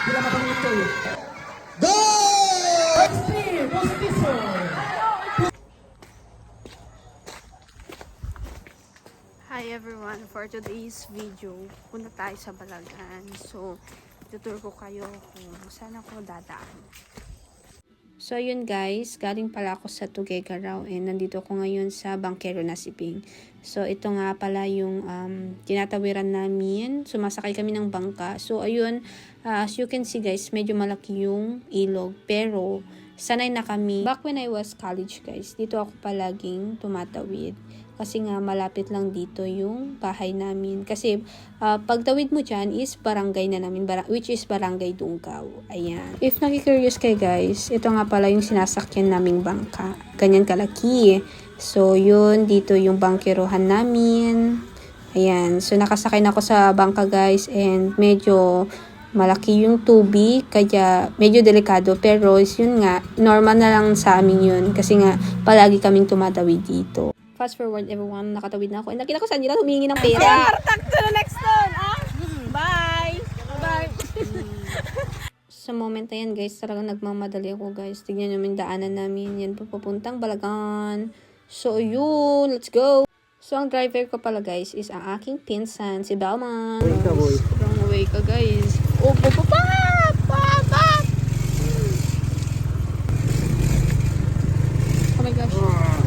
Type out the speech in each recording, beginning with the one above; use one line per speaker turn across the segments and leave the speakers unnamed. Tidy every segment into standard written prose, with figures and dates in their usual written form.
Bila matang ito eh.
Go!
Steve Postizo.
Hi everyone! For today's video, punta tayo sa Balagan. So, tutur ko kayo kung saan ako dadaan. So, ayun guys, galing pala ako sa Tuguegarao and nandito ako ngayon sa Bangkero Nasiping. So, ito nga pala yung tinatawiran namin. Sumasakay kami ng bangka. So, ayun, as you can see guys, medyo malaki yung ilog. Pero, sanay na kami. Back when I was college guys, dito ako palaging tumatawid. Kasi nga malapit lang dito yung bahay namin. Kasi pagtawid mo dyan is barangay na namin, which is Barangay Dungkaw. Ayan. If nakikurious kayo guys, ito nga pala yung sinasakyan naming bangka. Ganyan kalaki. So yun, dito yung bangkerohan namin. Ayan. So nakasakay na ako sa bangka guys and medyo malaki yung tubig, kaya medyo delikado. Pero yun nga, normal na lang sa amin yun. Kasi nga, palagi kaming tumatawid dito. Fast forward everyone, nakatawid na ako. And nakita ko sa nila humingi ng pera.
Talk to the next one. Bye. Bye.
Sa moment na yan guys, talagang nagmamadali ako guys. Tignan nyo yung daanan namin. Yan po papuntang Balagan. So yun, let's go. So ang driver ko pala guys is ang aking pinsan, si Belman.
Uy ka boy.
Sobrang away ka guys. Oh, pa. Oh my gosh.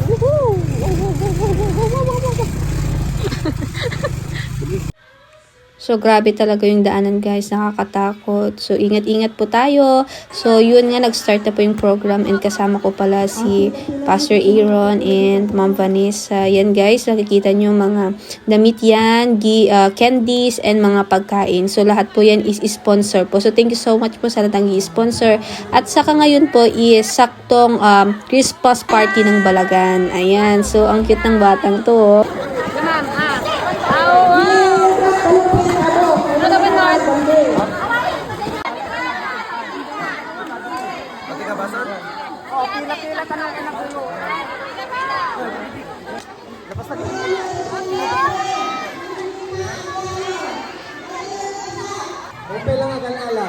Woohoo! So, grabe talaga yung daanan guys. Nakakatakot. So, ingat-ingat po tayo. So, yun nga, nag-start na po yung program and kasama ko pala si Pastor Aaron and Ma'am Vanessa. Yan guys, nakikita nyo mga damit yan, candies, and mga pagkain. So, lahat po yan is sponsor po. So, thank you so much po sa lahat ng sponsor. At saka ngayon po is saktong Christmas party ng Balagan. Ayan. So, ang cute ng batang to.
Pila-pila ka na ng ulo.
Labas na. Okay lang ang ala.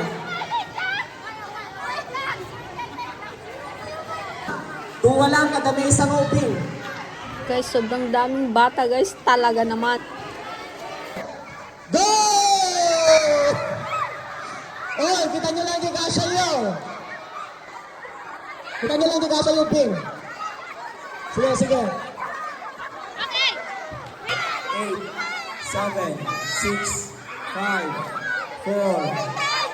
Kung wala ang kadami isang uping.
Guys, sobrang daming bata guys. Talaga naman.
Go! Oh, kita nyo lang yung kasya yun. Kita nyo lang yung kasya yung ping. Sige, sige.
8, 7, 6, 5, 4,